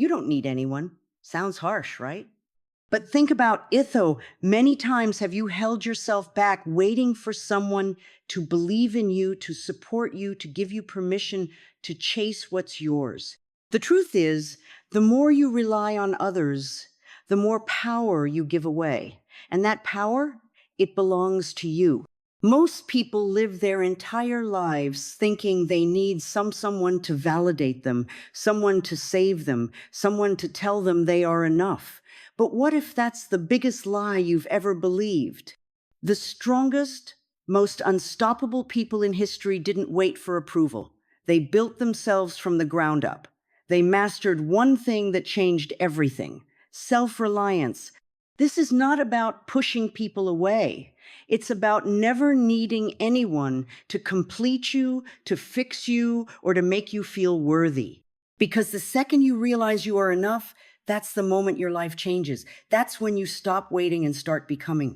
You don't need anyone. Sounds harsh, right? But think about Itho. Many times have you held yourself back waiting for someone to believe in you, to support you, to give you permission to chase what's yours? The truth is, the more you rely on others, the more power you give away. And that power, it belongs to you. Most people live their entire lives thinking they need someone to validate them, someone to save them, someone to tell them they are enough. But what if that's the biggest lie you've ever believed? The strongest, most unstoppable people in history didn't wait for approval. They built themselves from the ground up. They mastered one thing that changed everything: self-reliance. This is not about pushing people away. It's about never needing anyone to complete you, to fix you, or to make you feel worthy. Because the second you realize you are enough, that's the moment your life changes. That's when you stop waiting and start becoming.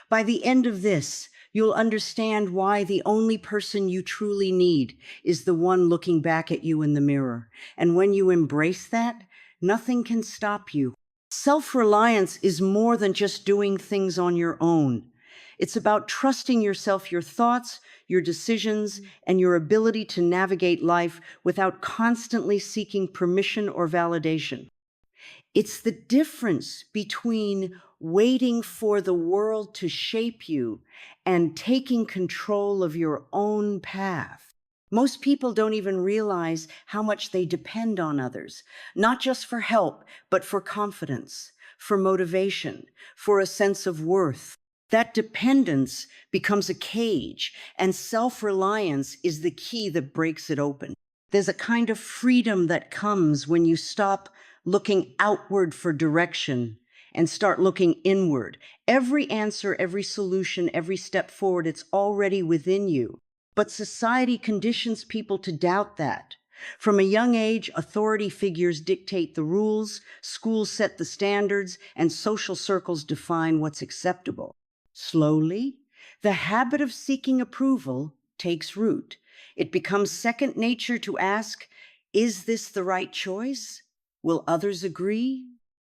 By the end of this, you'll understand why the only person you truly need is the one looking back at you in the mirror. And when you embrace that, nothing can stop you. Self-reliance is more than just doing things on your own. It's about trusting yourself, your thoughts, your decisions, and your ability to navigate life without constantly seeking permission or validation. It's the difference between waiting for the world to shape you and taking control of your own path. Most people don't even realize how much they depend on others, not just for help, but for confidence, for motivation, for a sense of worth. That dependence becomes a cage, and self-reliance is the key that breaks it open. There's a kind of freedom that comes when you stop looking outward for direction and start looking inward. Every answer, every solution, every step forward, it's already within you. But society conditions people to doubt that. From a young age, authority figures dictate the rules, schools set the standards, and social circles define what's acceptable. Slowly, the habit of seeking approval takes root. It becomes second nature to ask, is this the right choice? Will others agree?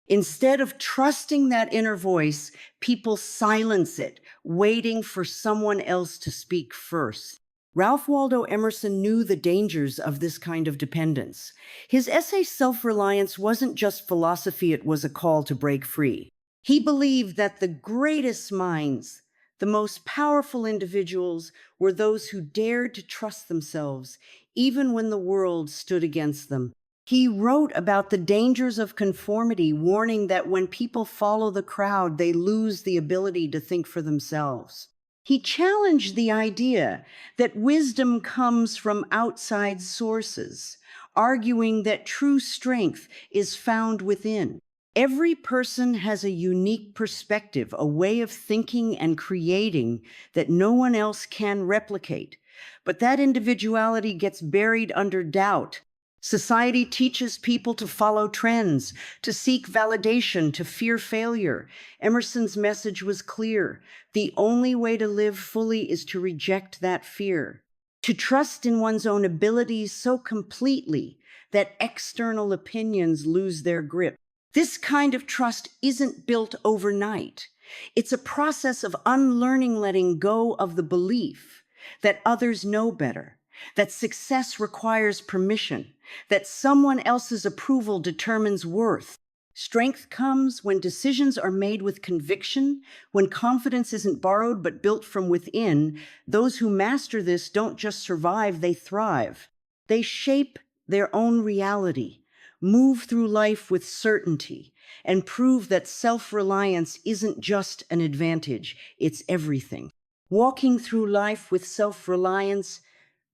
Instead of trusting that inner voice, people silence it, waiting for someone else to speak first. Ralph Waldo Emerson knew the dangers of this kind of dependence. His essay, Self-Reliance, wasn't just philosophy, it was a call to break free. He believed that the greatest minds, the most powerful individuals, were those who dared to trust themselves, even when the world stood against them. He wrote about the dangers of conformity, warning that when people follow the crowd, they lose the ability to think for themselves. He challenged the idea that wisdom comes from outside sources, arguing that true strength is found within. Every person has a unique perspective, a way of thinking and creating that no one else can replicate. But that individuality gets buried under doubt. Society teaches people to follow trends, to seek validation, to fear failure. Emerson's message was clear. The only way to live fully is to reject that fear, to trust in one's own abilities so completely that external opinions lose their grip. This kind of trust isn't built overnight. It's a process of unlearning, letting go of the belief that others know better, that success requires permission, that someone else's approval determines worth. Strength comes when decisions are made with conviction, when confidence isn't borrowed but built from within. Those who master this don't just survive, they thrive. They shape their own reality, move through life with certainty, and prove that self-reliance isn't just an advantage, it's everything. Walking through life with self-reliance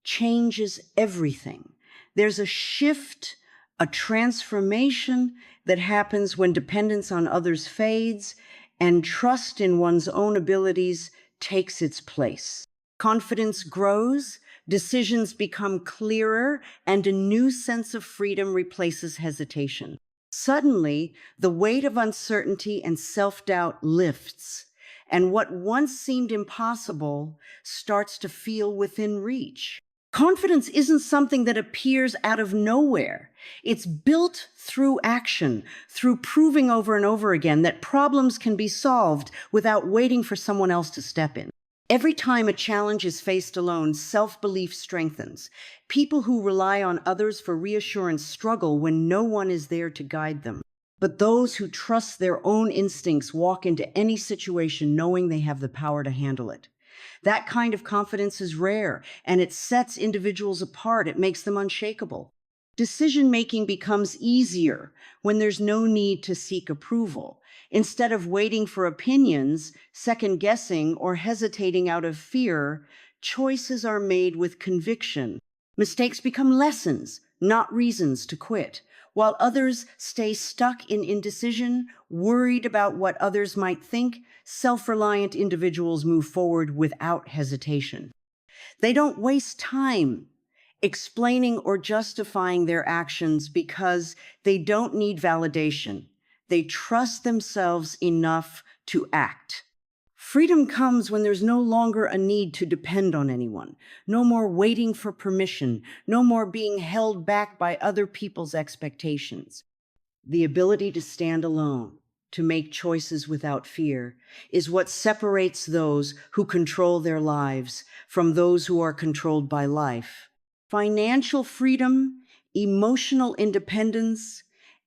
changes everything. There's a shift, a transformation that happens when dependence on others fades and trust in one's own abilities takes its place. Confidence grows, decisions become clearer, and a new sense of freedom replaces hesitation. Suddenly, the weight of uncertainty and self-doubt lifts, and what once seemed impossible starts to feel within reach. Confidence isn't something that appears out of nowhere. It's built through action, through proving over and over again that problems can be solved without waiting for someone else to step in. Every time a challenge is faced alone, self-belief strengthens. People who rely on others for reassurance struggle when no one is there to guide them. But those who trust their own instincts walk into any situation knowing they have the power to handle it. That kind of confidence is rare, and it sets individuals apart. It makes them unshakable. Decision-making becomes easier when there's no need to seek approval. Instead of waiting for opinions, second-guessing, or hesitating out of fear, choices are made with conviction. Mistakes become lessons, not reasons to quit, while others stay stuck in indecision, worried about what others might think. Self-reliant individuals move forward without hesitation. They don't waste time explaining or justifying their actions because they don't need validation. They trust themselves enough to act. Freedom comes when there's no longer a need to depend on anyone, no more waiting for permission, no more being held back by other people's expectations. The ability to stand alone, to make choices without fear, is what separates those who control their lives from those who are controlled by life. Financial freedom, emotional independence,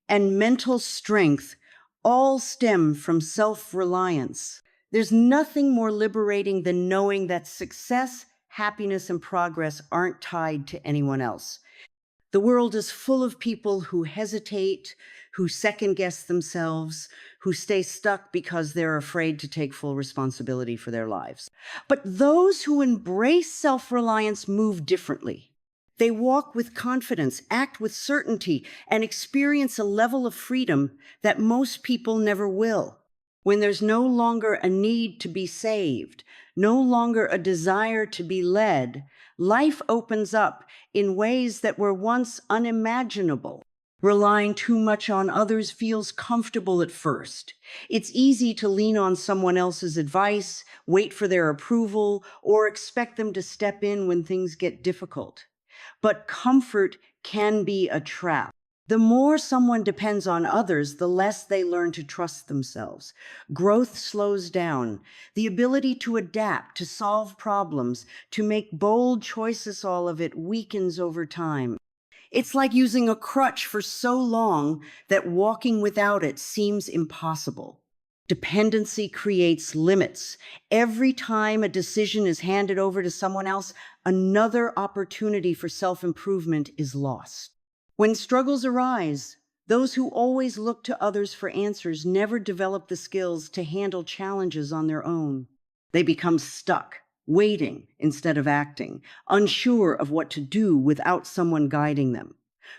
and mental strength all stem from self-reliance. There's nothing more liberating than knowing that success, happiness, and progress aren't tied to anyone else. The world is full of people who hesitate, who second-guess themselves, who stay stuck because they're afraid to take full responsibility for their lives. But those who embrace self-reliance move differently. They walk with confidence, act with certainty, and experience a level of freedom that most people never will. When there's no longer a need to be saved, no longer a desire to be led, life opens up in ways that were once unimaginable. Relying too much on others feels comfortable at first. It's easy to lean on someone else's advice, wait for their approval, or expect them to step in when things get difficult. But comfort can be a trap. The more someone depends on others, the less they learn to trust themselves. Growth slows down. The ability to adapt, to solve problems, to make bold choices, all of it weakens over time. It's like using a crutch for so long that walking without it seems impossible. Dependency creates limits. Every time a decision is handed over to someone else, another opportunity for self-improvement is lost. When struggles arise, those who always look to others for answers never develop the skills to handle challenges on their own. They become stuck, waiting instead of acting, unsure of what to do without someone guiding them.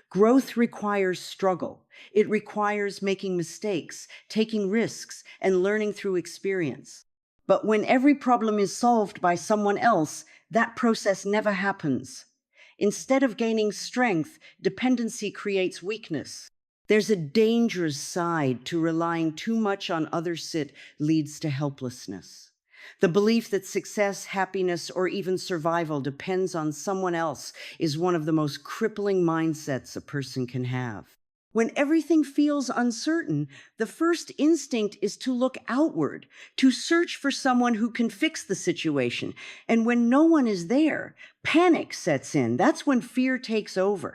Growth requires struggle. It requires making mistakes, taking risks, and learning through experience. But when every problem is solved by someone else, that process never happens. Instead of gaining strength, dependency creates weakness. There's a dangerous side to relying too much on others. It leads to helplessness. The belief that success, happiness, or even survival depends on someone else is one of the most crippling mindsets a person can have. When everything feels uncertain, the first instinct is to look outward, to search for someone who can fix the situation. And when no one is there, panic sets in. That's when fear takes over.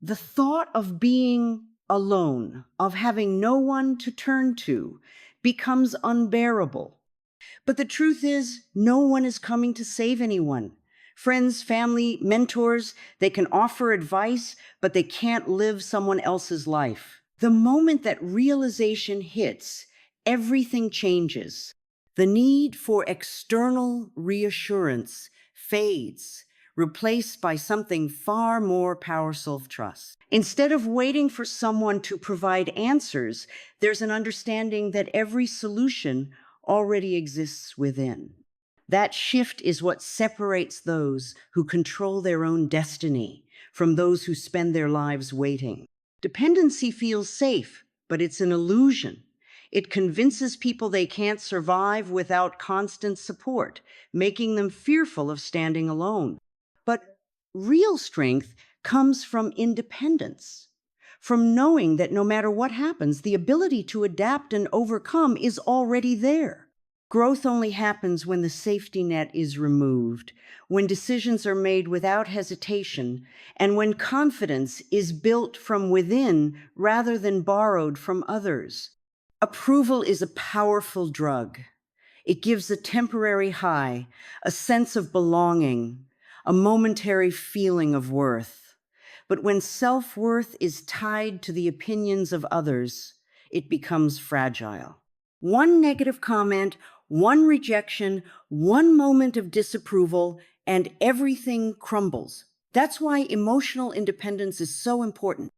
The thought of being alone, of having no one to turn to, becomes unbearable. But the truth is, no one is coming to save anyone. Friends, family, mentors, they can offer advice, but they can't live someone else's life. The moment that realization hits, everything changes. The need for external reassurance fades, replaced by something far more powerful: self-trust. Instead of waiting for someone to provide answers, there's an understanding that every solution already exists within. That shift is what separates those who control their own destiny from those who spend their lives waiting. Dependency feels safe, but it's an illusion. It convinces people they can't survive without constant support, making them fearful of standing alone. But Real strength comes from independence, from knowing that no matter what happens, the ability to adapt and overcome is already there. Growth only happens when the safety net is removed, when decisions are made without hesitation, and when confidence is built from within rather than borrowed from others. Approval is a powerful drug. It gives a temporary high, a sense of belonging, a momentary feeling of worth. But when self-worth is tied to the opinions of others, it becomes fragile. One negative comment, one rejection, one moment of disapproval, and everything crumbles. That's why emotional independence is so important.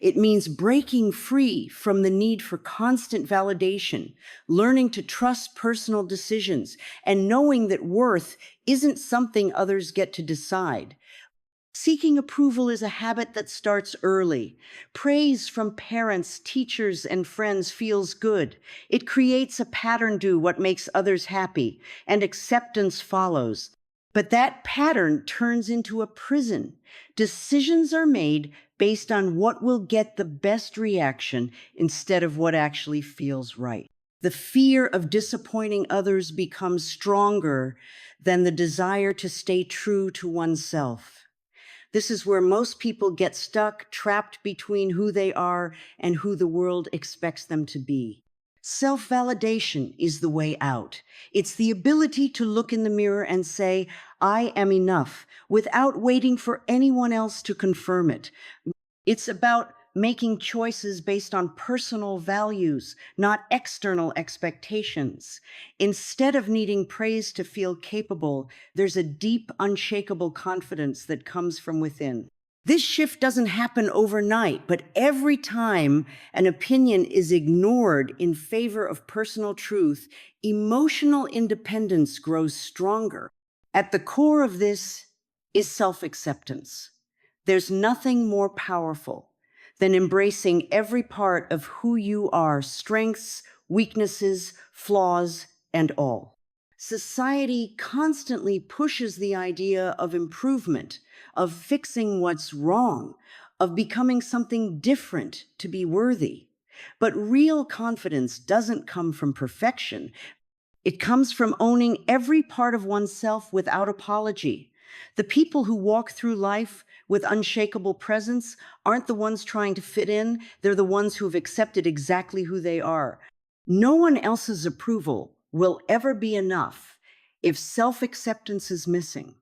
It means breaking free from the need for constant validation, learning to trust personal decisions, and knowing that worth isn't something others get to decide. Seeking approval is a habit that starts early. Praise from parents, teachers, and friends feels good. It creates a pattern: do what makes others happy, and acceptance follows. But that pattern turns into a prison. Decisions are made based on what will get the best reaction instead of what actually feels right. The fear of disappointing others becomes stronger than the desire to stay true to oneself. This is where most people get stuck, trapped between who they are and who the world expects them to be. Self-validation is the way out. It's the ability to look in the mirror and say, I am enough, without waiting for anyone else to confirm it. It's about making choices based on personal values, not external expectations. Instead of needing praise to feel capable, there's a deep, unshakable confidence that comes from within. This shift doesn't happen overnight, but every time an opinion is ignored in favor of personal truth, emotional independence grows stronger. At the core of this is self-acceptance. There's nothing more powerful than embracing every part of who you are, strengths, weaknesses, flaws, and all. Society constantly pushes the idea of improvement, of fixing what's wrong, of becoming something different to be worthy. But real confidence doesn't come from perfection. It comes from owning every part of oneself without apology. The people who walk through life with unshakable presence aren't the ones trying to fit in, they're the ones who have accepted exactly who they are. No one else's approval will ever be enough if self-acceptance is missing.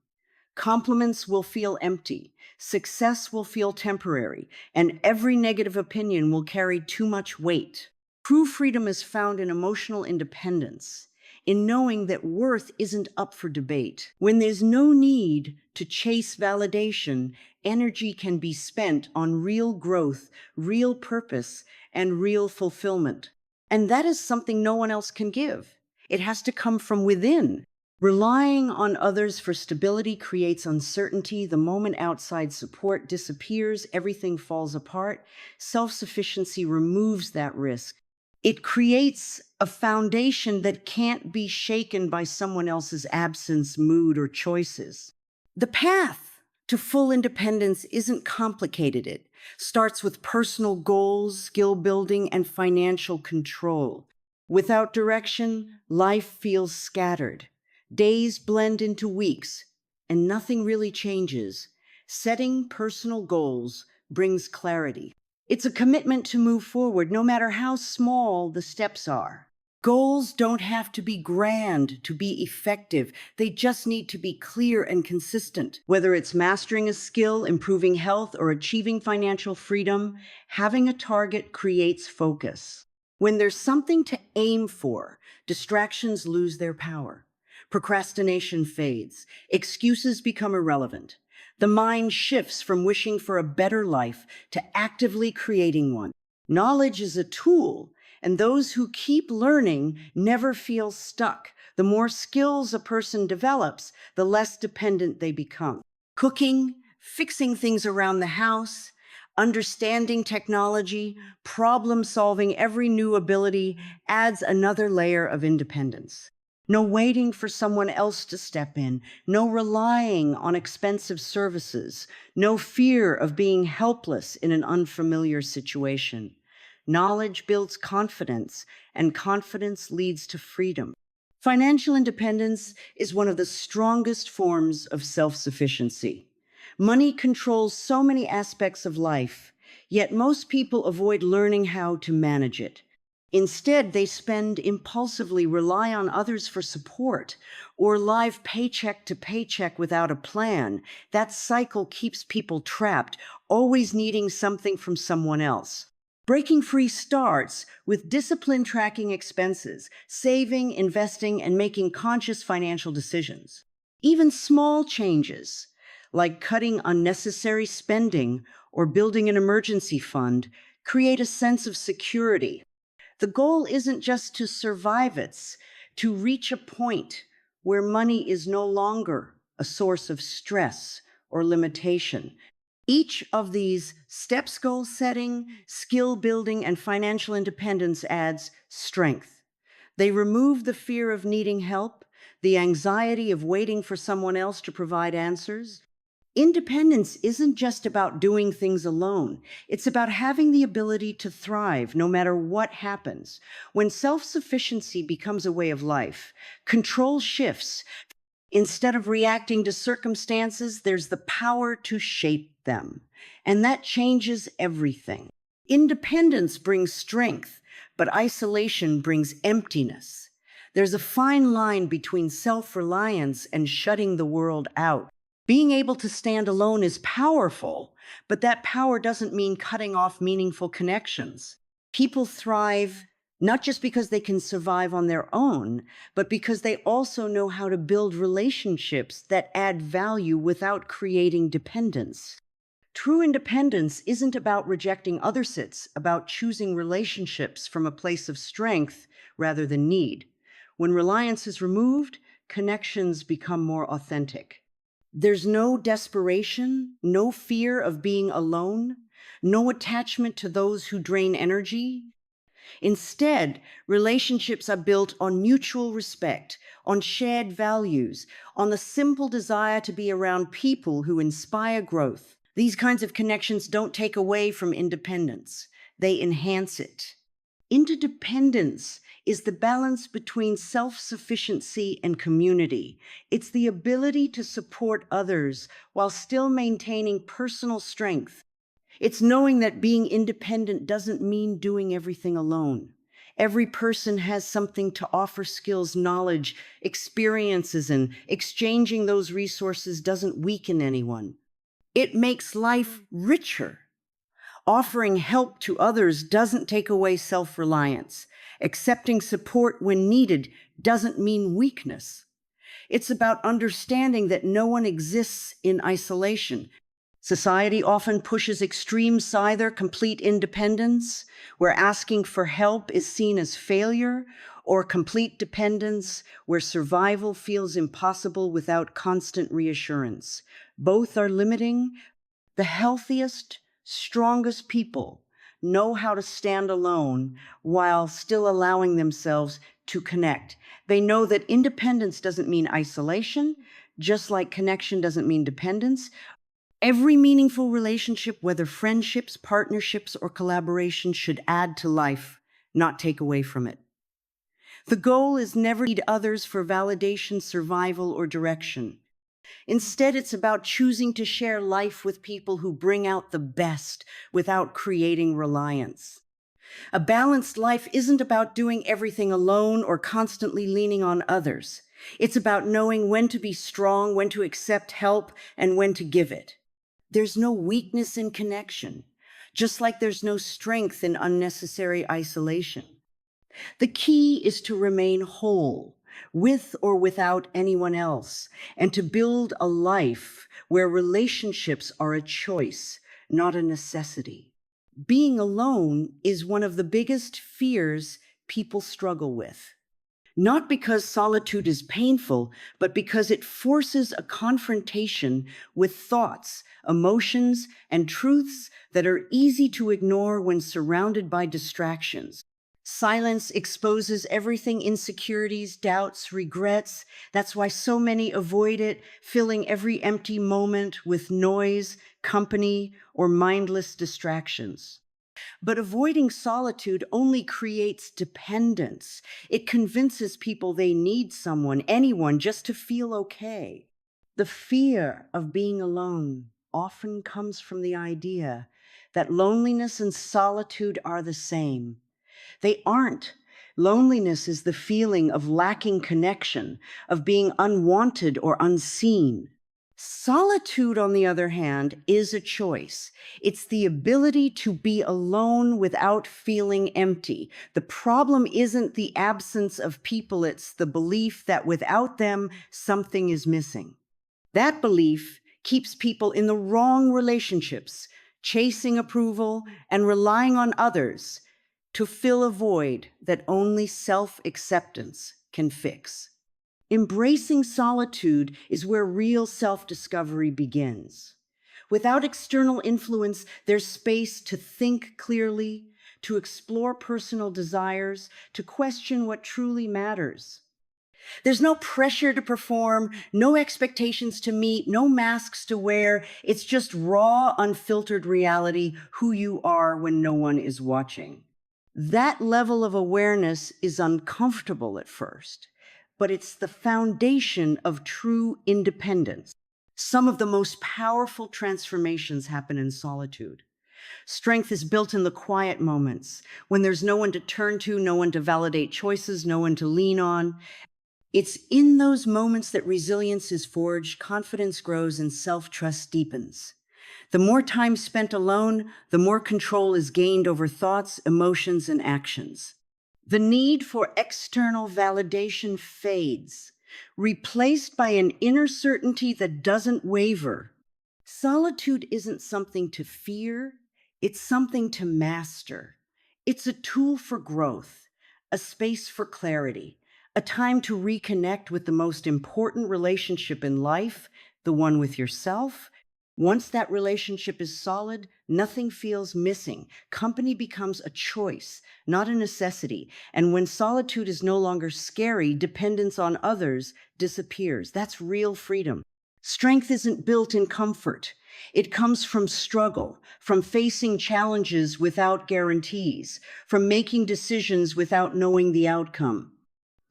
Compliments will feel empty, success will feel temporary, and every negative opinion will carry too much weight. True freedom is found in emotional independence, in knowing that worth isn't up for debate. When there's no need to chase validation, energy can be spent on real growth, real purpose, and real fulfillment. And that is something no one else can give. It has to come from within. Relying on others for stability creates uncertainty. The moment outside support disappears, everything falls apart. Self-sufficiency removes that risk. It creates a foundation that can't be shaken by someone else's absence, mood, or choices. The path to full independence isn't complicated. It starts with personal goals, skill building, and financial control. Without direction, life feels scattered. Days blend into weeks, and nothing really changes. Setting personal goals brings clarity. It's a commitment to move forward, no matter how small the steps are. Goals don't have to be grand to be effective. They just need to be clear and consistent. Whether it's mastering a skill, improving health, or achieving financial freedom, having a target creates focus. When there's something to aim for, distractions lose their power. Procrastination fades. Excuses become irrelevant. The mind shifts from wishing for a better life to actively creating one. Knowledge is a tool, and those who keep learning never feel stuck. The more skills a person develops, the less dependent they become. Cooking, fixing things around the house, understanding technology, problem solving, every new ability adds another layer of independence. No waiting for someone else to step in, no relying on expensive services, no fear of being helpless in an unfamiliar situation. Knowledge builds confidence, and confidence leads to freedom. Financial independence is one of the strongest forms of self-sufficiency. Money controls so many aspects of life, yet most people avoid learning how to manage it. Instead, they spend impulsively, rely on others for support, or live paycheck to paycheck without a plan. That cycle keeps people trapped, always needing something from someone else. Breaking free starts with discipline, tracking expenses, saving, investing, and making conscious financial decisions. Even small changes, like cutting unnecessary spending or building an emergency fund, create a sense of security. The goal isn't just to survive, it's to reach a point where money is no longer a source of stress or limitation. Each of these steps, goal setting, skill building, and financial independence, adds strength. They remove the fear of needing help, the anxiety of waiting for someone else to provide answers. Independence isn't just about doing things alone. It's about having the ability to thrive no matter what happens. When self-sufficiency becomes a way of life, control shifts. Instead of reacting to circumstances, there's the power to shape them. And that changes everything. Independence brings strength, but isolation brings emptiness. There's a fine line between self-reliance and shutting the world out. Being able to stand alone is powerful, but that power doesn't mean cutting off meaningful connections. People thrive not just because they can survive on their own, but because they also know how to build relationships that add value without creating dependence. True independence isn't about rejecting others, it's about choosing relationships from a place of strength rather than need. When reliance is removed, connections become more authentic. There's no desperation, no fear of being alone, no attachment to those who drain energy. Instead, relationships are built on mutual respect, on shared values, on the simple desire to be around people who inspire growth. These kinds of connections don't take away from independence, they enhance it. Interdependence is the balance between self-sufficiency and community. It's the ability to support others while still maintaining personal strength. It's knowing that being independent doesn't mean doing everything alone. Every person has something to offer: skills, knowledge, experiences, and exchanging those resources doesn't weaken anyone. It makes life richer. Offering help to others doesn't take away self-reliance. Accepting support when needed doesn't mean weakness. It's about understanding that no one exists in isolation. Society often pushes extremes, either complete independence, where asking for help is seen as failure, or complete dependence, where survival feels impossible without constant reassurance. Both are limiting. The healthiest, strongest people know how to stand alone while still allowing themselves to connect. They know that independence doesn't mean isolation, just like connection doesn't mean dependence. Every meaningful relationship, whether friendships, partnerships, or collaboration, should add to life, not take away from it. The goal is never to need others for validation, survival, or direction. Instead, it's about choosing to share life with people who bring out the best without creating reliance. A balanced life isn't about doing everything alone or constantly leaning on others. It's about knowing when to be strong, when to accept help, and when to give it. There's no weakness in connection, just like there's no strength in unnecessary isolation. The key is to remain whole, with or without anyone else, and to build a life where relationships are a choice, not a necessity. Being alone is one of the biggest fears people struggle with. Not because solitude is painful, but because it forces a confrontation with thoughts, emotions, and truths that are easy to ignore when surrounded by distractions. Silence exposes everything: insecurities, doubts, regrets. That's why so many avoid it, filling every empty moment with noise, company, or mindless distractions. But avoiding solitude only creates dependence. It convinces people they need someone, anyone, just to feel okay. The fear of being alone often comes from the idea that loneliness and solitude are the same. They aren't. Loneliness is the feeling of lacking connection, of being unwanted or unseen. Solitude, on the other hand, is a choice. It's the ability to be alone without feeling empty. The problem isn't the absence of people, it's the belief that without them, something is missing. That belief keeps people in the wrong relationships, chasing approval and relying on others to fill a void that only self-acceptance can fix. Embracing solitude is where real self-discovery begins. Without external influence, there's space to think clearly, to explore personal desires, to question what truly matters. There's no pressure to perform, no expectations to meet, no masks to wear. It's just raw, unfiltered reality, who you are when no one is watching. That level of awareness is uncomfortable at first, but it's the foundation of true independence. Some of the most powerful transformations happen in solitude. Strength is built in the quiet moments, when there's no one to turn to, no one to validate choices, no one to lean on. It's in those moments that resilience is forged, confidence grows, and self-trust deepens. The more time spent alone, the more control is gained over thoughts, emotions, and actions. The need for external validation fades, replaced by an inner certainty that doesn't waver. Solitude isn't something to fear, it's something to master. It's a tool for growth, a space for clarity, a time to reconnect with the most important relationship in life, the one with yourself. Once that relationship is solid, nothing feels missing. Company becomes a choice, not a necessity. And when solitude is no longer scary, dependence on others disappears. That's real freedom. Strength isn't built in comfort. It comes from struggle, from facing challenges without guarantees, from making decisions without knowing the outcome.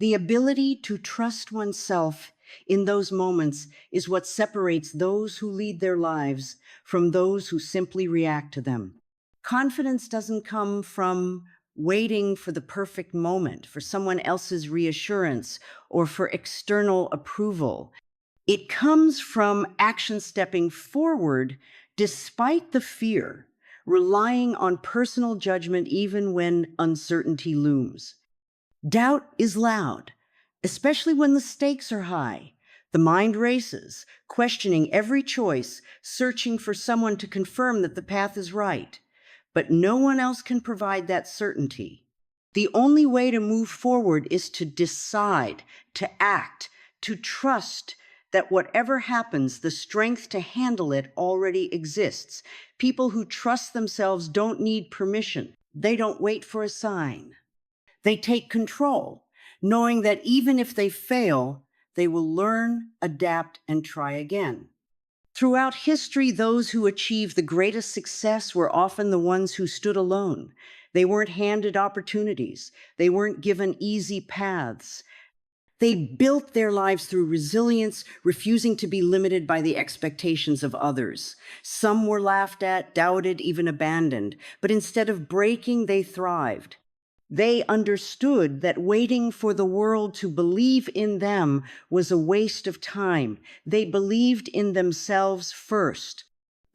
The ability to trust oneself in those moments is what separates those who lead their lives from those who simply react to them. Confidence doesn't come from waiting for the perfect moment, for someone else's reassurance, or for external approval. It comes from action stepping forward despite the fear, relying on personal judgment even when uncertainty looms. Doubt is loud, especially when the stakes are high. The mind races, questioning every choice, searching for someone to confirm that the path is right. But no one else can provide that certainty. The only way to move forward is to decide, to act, to trust that whatever happens, the strength to handle it already exists. People who trust themselves don't need permission. They don't wait for a sign. They take control, knowing that even if they fail, they will learn, adapt, and try again. Throughout history, those who achieved the greatest success were often the ones who stood alone. They weren't handed opportunities. They weren't given easy paths. They built their lives through resilience, refusing to be limited by the expectations of others. Some were laughed at, doubted, even abandoned, but instead of breaking, they thrived. They understood that waiting for the world to believe in them was a waste of time. They believed in themselves first.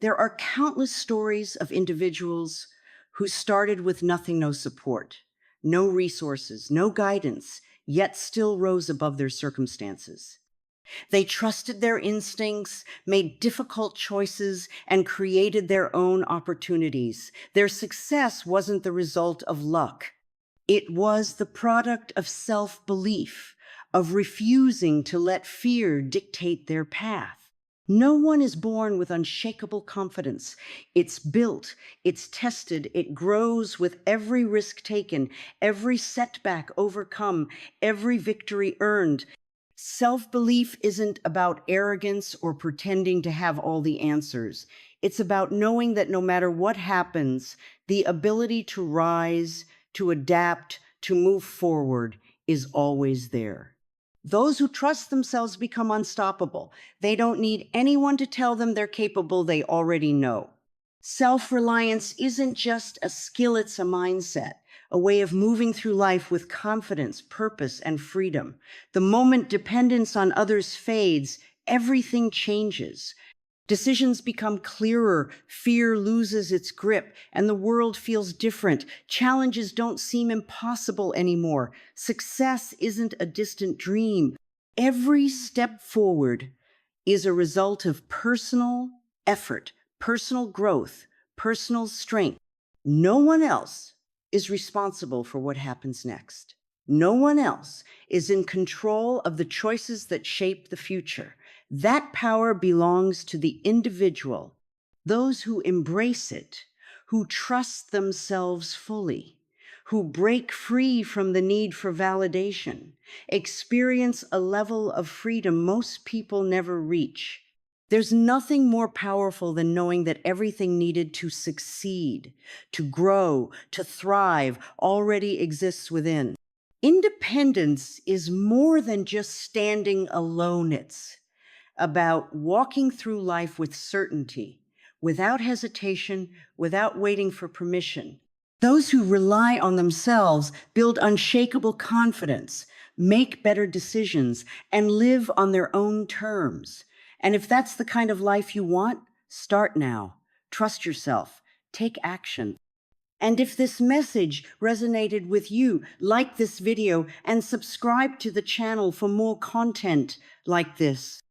There are countless stories of individuals who started with nothing, no support, no resources, no guidance, yet still rose above their circumstances. They trusted their instincts, made difficult choices, and created their own opportunities. Their success wasn't the result of luck. It was the product of self-belief, of refusing to let fear dictate their path. No one is born with unshakable confidence. It's built, it's tested, it grows with every risk taken, every setback overcome, every victory earned. Self-belief isn't about arrogance or pretending to have all the answers. It's about knowing that no matter what happens, the ability to rise, to adapt, to move forward is always there. Those who trust themselves become unstoppable. They don't need anyone to tell them they're capable, they already know. Self-reliance isn't just a skill, it's a mindset, a way of moving through life with confidence, purpose, and freedom. The moment dependence on others fades, everything changes. Decisions become clearer, fear loses its grip, and the world feels different. Challenges don't seem impossible anymore. Success isn't a distant dream. Every step forward is a result of personal effort, personal growth, personal strength. No one else is responsible for what happens next. No one else is in control of the choices that shape the future. That power belongs to the individual, those who embrace it, who trust themselves fully, who break free from the need for validation, experience a level of freedom most people never reach. There's nothing more powerful than knowing that everything needed to succeed, to grow, to thrive already exists within. Independence is more than just standing alone. It's about walking through life with certainty, without hesitation, without waiting for permission. Those who rely on themselves build unshakable confidence, make better decisions, and live on their own terms. And if that's the kind of life you want, start now. Trust yourself. Take action. And if this message resonated with you, like this video and subscribe to the channel for more content like this.